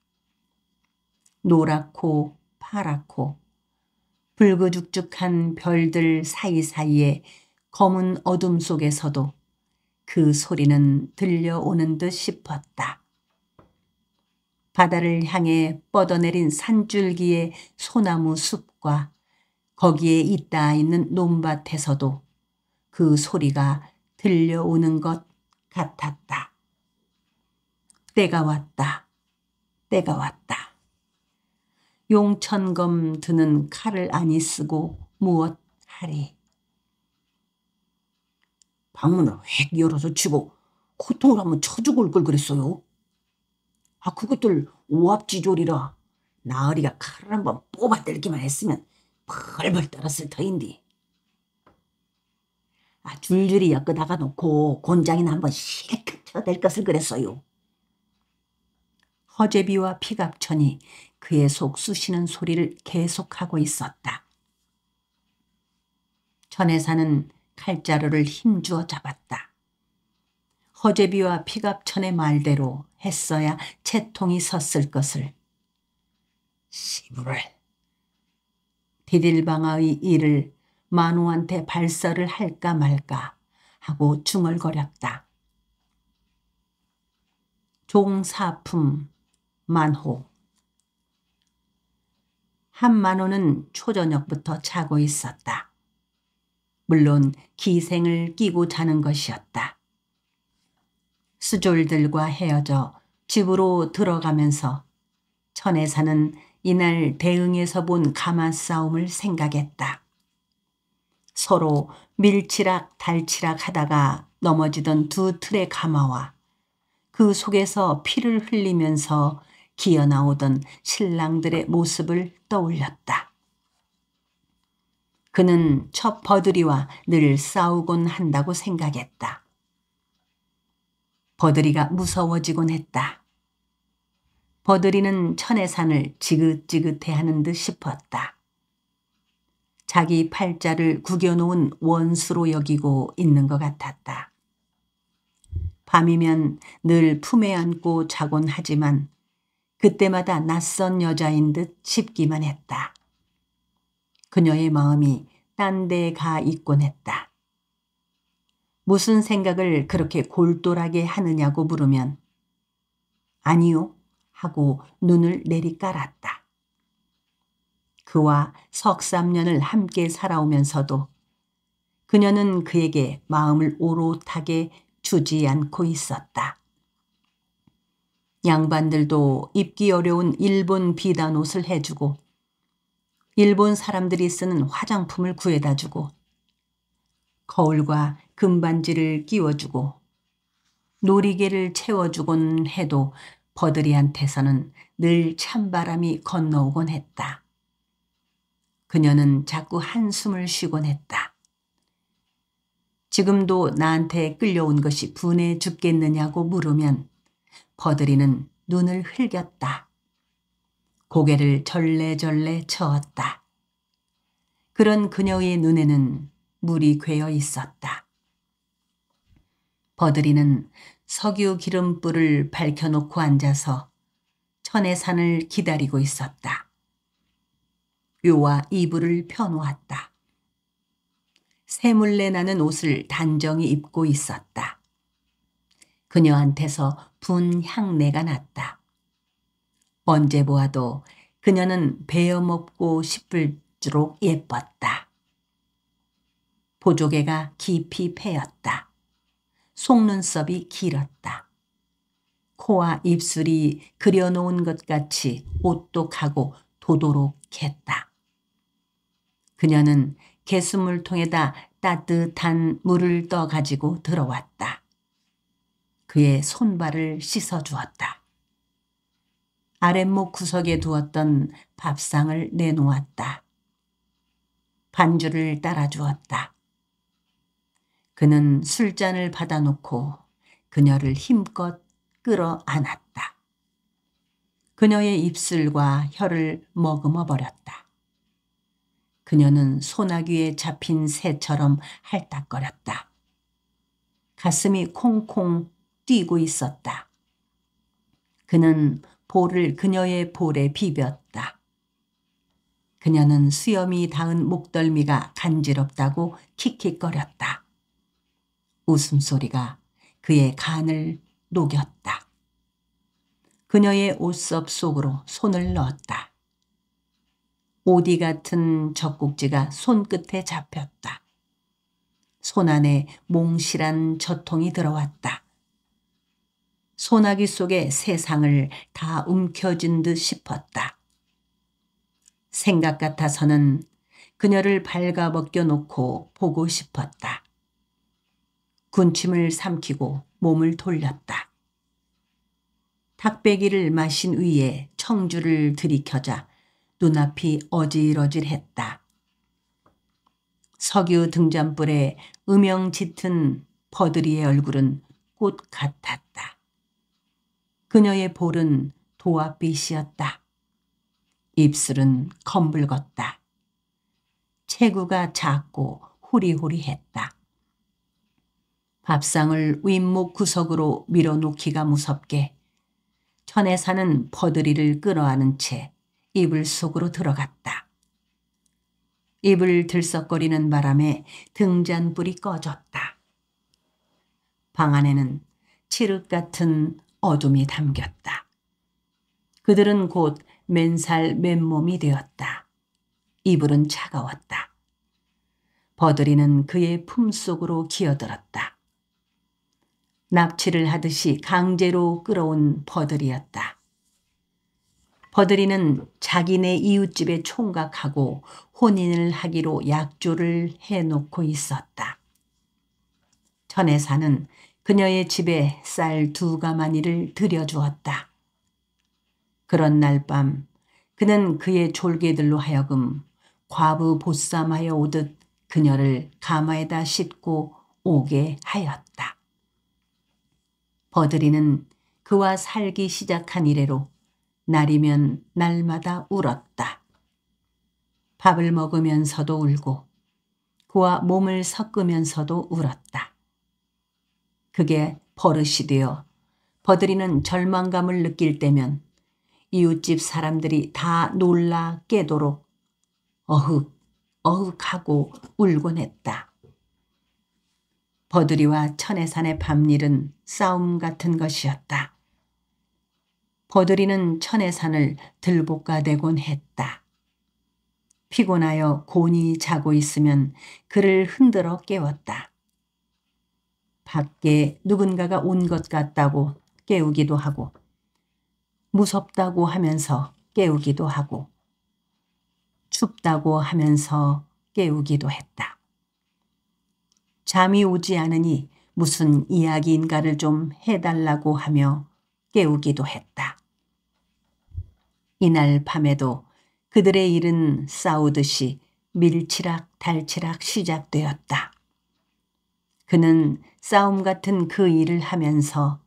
노랗고 파랗고 붉으죽죽한 별들 사이사이에 검은 어둠 속에서도 그 소리는 들려오는 듯 싶었다. 바다를 향해 뻗어내린 산줄기의 소나무 숲과 거기에 잇닿아 있는 논밭에서도 그 소리가 들려오는 것 같았다. 때가 왔다. 때가 왔다. 용천검 드는 칼을 아니 쓰고 무엇하리. 방문을 획 열어서 치고 호통을 한번 쳐주고 올 걸 그랬어요. 그것들 오합지졸이라 나으리가 칼을 한번 뽑아들기만 했으면 벌벌 떨었을 터인데. 줄줄이 엮어다가 놓고 곤장이나 한번 실컷 쳐댈 것을 그랬어요. 허제비와 피갑천이 그의 속 쑤시는 소리를 계속하고 있었다. 천해사는 칼자루를 힘주어 잡았다. 허제비와 피갑천의 말대로 했어야 채통이 섰을 것을. 시부를. 디딜방아의 일을 만우한테 발설을 할까 말까 하고 중얼거렸다. 종사품 만호. 한만호는 초저녁부터 자고 있었다. 물론 기생을 끼고 자는 것이었다. 수졸들과 헤어져 집으로 들어가면서 천해사는 이날 대응에서 본 가마싸움을 생각했다. 서로 밀치락 달치락 하다가 넘어지던 두 틀의 가마와 그 속에서 피를 흘리면서 기어나오던 신랑들의 모습을 떠올렸다. 그는 첫 버들이와 늘 싸우곤 한다고 생각했다. 버들이가 무서워지곤 했다. 버들이는 천해산을 지긋지긋해하는 듯 싶었다. 자기 팔자를 구겨놓은 원수로 여기고 있는 것 같았다. 밤이면 늘 품에 안고 자곤 하지만 그때마다 낯선 여자인 듯 싶기만 했다. 그녀의 마음이 딴 데 가 있곤 했다. 무슨 생각을 그렇게 골똘하게 하느냐고 물으면 아니요 하고 눈을 내리깔았다. 그와 석삼년을 함께 살아오면서도 그녀는 그에게 마음을 오롯하게 주지 않고 있었다. 양반들도 입기 어려운 일본 비단 옷을 해주고 일본 사람들이 쓰는 화장품을 구해다 주고 거울과 금반지를 끼워주고 놀이개를 채워주곤 해도 버들이한테서는 늘 찬바람이 건너오곤 했다. 그녀는 자꾸 한숨을 쉬곤 했다. 지금도 나한테 끌려온 것이 분해 죽겠느냐고 물으면 버들이는 눈을 흘겼다. 고개를 절레절레 저었다. 그런 그녀의 눈에는 물이 괴어 있었다. 버들이는 석유 기름불을 밝혀놓고 앉아서 천해산을 기다리고 있었다. 묘와 이불을 펴놓았다. 새물내 나는 옷을 단정히 입고 있었다. 그녀한테서 분 향내가 났다. 언제 보아도 그녀는 베어먹고 싶을수록 예뻤다. 보조개가 깊이 패였다. 속눈썹이 길었다. 코와 입술이 그려놓은 것 같이 오똑하고 도도록했다. 그녀는 개수물통에다 따뜻한 물을 떠가지고 들어왔다. 그의 손발을 씻어주었다. 아랫목 구석에 두었던 밥상을 내놓았다. 반주를 따라주었다. 그는 술잔을 받아놓고 그녀를 힘껏 끌어안았다. 그녀의 입술과 혀를 머금어 버렸다. 그녀는 소나귀에 잡힌 새처럼 할딱거렸다. 가슴이 콩콩 뛰고 있었다. 그는 볼을 그녀의 볼에 비볐다. 그녀는 수염이 닿은 목덜미가 간지럽다고 킥킥거렸다. 웃음소리가 그의 간을 녹였다. 그녀의 옷섭 속으로 손을 넣었다. 오디 같은 젖꼭지가 손끝에 잡혔다. 손 안에 몽실한 젖통이 들어왔다. 소나기 속에 세상을 다 움켜쥔 듯 싶었다. 생각 같아서는 그녀를 발가벗겨 놓고 보고 싶었다. 군침을 삼키고 몸을 돌렸다. 닭배기를 마신 위에 청주를 들이켜자 눈앞이 어질어질했다. 석유 등잔불에 음영 짙은 버들이의 얼굴은 꽃 같았다. 그녀의 볼은 도화빛이었다. 입술은 검붉었다. 체구가 작고 후리후리했다. 밥상을 윗목 구석으로 밀어놓기가 무섭게 천에 사는 버들이를 끌어안은 채 이불 속으로 들어갔다. 이불 들썩거리는 바람에 등잔불이 꺼졌다. 방 안에는 칠흑 같은 어둠이 담겼다. 그들은 곧 맨살 맨몸이 되었다. 이불은 차가웠다. 버들이는 그의 품속으로 기어들었다. 납치를 하듯이 강제로 끌어온 버들이었다. 버들이는 자기네 이웃집에 총각하고 혼인을 하기로 약조를 해놓고 있었다. 천혜사는 그녀의 집에 쌀 2가마니를 들여주었다. 그런 날 밤 그는 그의 졸개들로 하여금 과부 보쌈하여 오듯 그녀를 가마에다 싣고 오게 하였다. 버들이는 그와 살기 시작한 이래로 날이면 날마다 울었다. 밥을 먹으면서도 울고 그와 몸을 섞으면서도 울었다. 그게 버릇이 되어 버들이는 절망감을 느낄 때면 이웃집 사람들이 다 놀라 깨도록 어흑 어흑하고 울곤 했다. 버들이와 천혜산의 밤일은 싸움 같은 것이었다. 버들이는 천혜산을 들볶아대곤 했다. 피곤하여 곤히 자고 있으면 그를 흔들어 깨웠다. 밖에 누군가가 온 것 같다고 깨우기도 하고 무섭다고 하면서 깨우기도 하고 춥다고 하면서 깨우기도 했다. 잠이 오지 않으니 무슨 이야기인가를 좀 해달라고 하며 깨우기도 했다. 이날 밤에도 그들의 일은 싸우듯이 밀치락 달치락 시작되었다. 그는 싸움 같은 그 일을 하면서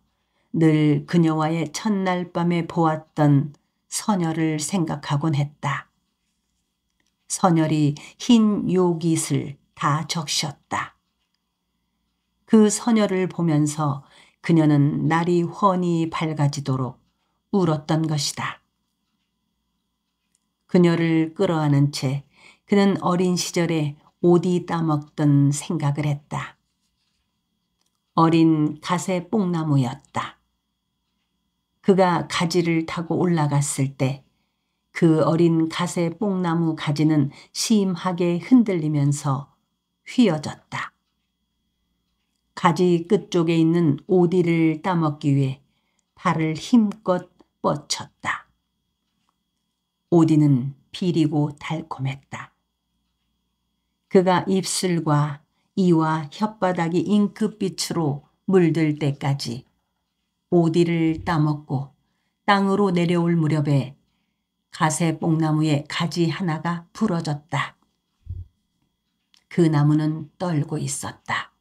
늘 그녀와의 첫날 밤에 보았던 선열을 생각하곤 했다. 선열이 흰 요깃을 다 적셨다. 그 선열을 보면서 그녀는 날이 훤히 밝아지도록 울었던 것이다. 그녀를 끌어안은 채 그는 어린 시절에 오디 따먹던 생각을 했다. 어린 갓의 뽕나무였다. 그가 가지를 타고 올라갔을 때 그 어린 갓의 뽕나무 가지는 심하게 흔들리면서 휘어졌다. 가지 끝쪽에 있는 오디를 따먹기 위해 발을 힘껏 뻗쳤다. 오디는 비리고 달콤했다. 그가 입술과 이와 혓바닥이 잉크빛으로 물들 때까지 오디를 따먹고 땅으로 내려올 무렵에 가세 뽕나무의 가지 하나가 부러졌다. 그 나무는 떨고 있었다.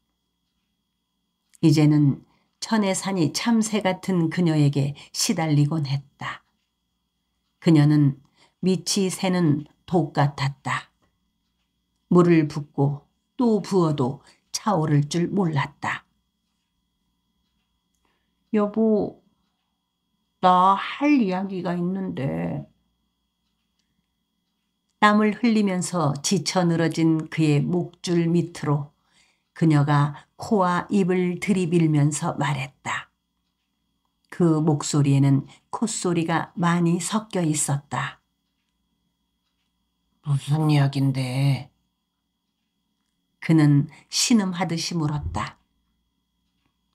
이제는 천의 산이 참새 같은 그녀에게 시달리곤 했다. 그녀는 밑이 새는 독 같았다. 물을 붓고 또 부어도 차오를 줄 몰랐다. 여보, 나 할 이야기가 있는데. 땀을 흘리면서 지쳐 늘어진 그의 목줄 밑으로 그녀가 코와 입을 들이밀면서 말했다. 그 목소리에는 콧소리가 많이 섞여 있었다. 무슨 이야긴데? 그는 신음하듯이 물었다.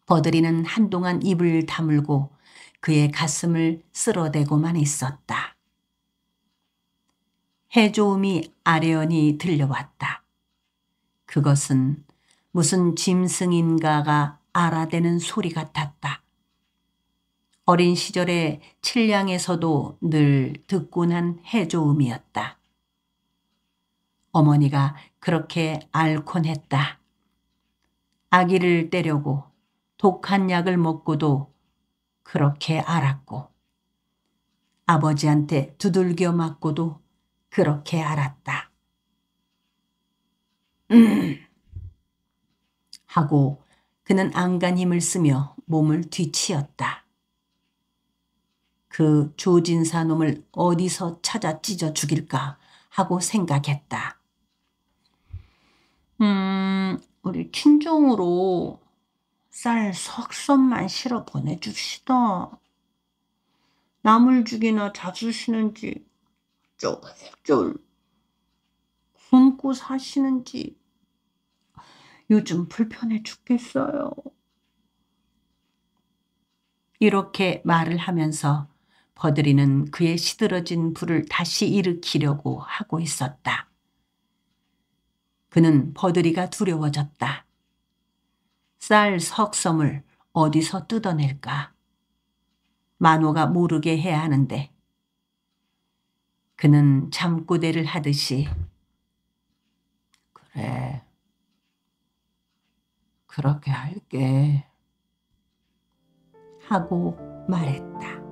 버들이는 한동안 입을 다물고 그의 가슴을 쓸어대고만 있었다. 해조음이 아련히 들려왔다. 그것은 무슨 짐승인가가 알아대는 소리 같았다. 어린 시절에 칠량에서도 늘 듣곤 한 해조음이었다. 어머니가 그렇게 앓곤 했다. 아기를 때려고 독한 약을 먹고도 그렇게 앓았고 아버지한테 두들겨 맞고도 그렇게 앓았다. 하고 그는 안간 힘을 쓰며 몸을 뒤치었다. 그 조진사 놈을 어디서 찾아 찢어 죽일까 하고 생각했다. 우리 친정으로 쌀 석선만 실어 보내줍시다. 남을 죽이나 잡수시는지 쫄쫄 굶고 사시는지 요즘 불편해 죽겠어요. 이렇게 말을 하면서 버들이는 그의 시들어진 불을 다시 일으키려고 하고 있었다. 그는 버들이가 두려워졌다. 쌀 석섬을 어디서 뜯어낼까? 만호가 모르게 해야 하는데. 그는 잠꼬대를 하듯이 그래, 그렇게 할게 하고 말했다.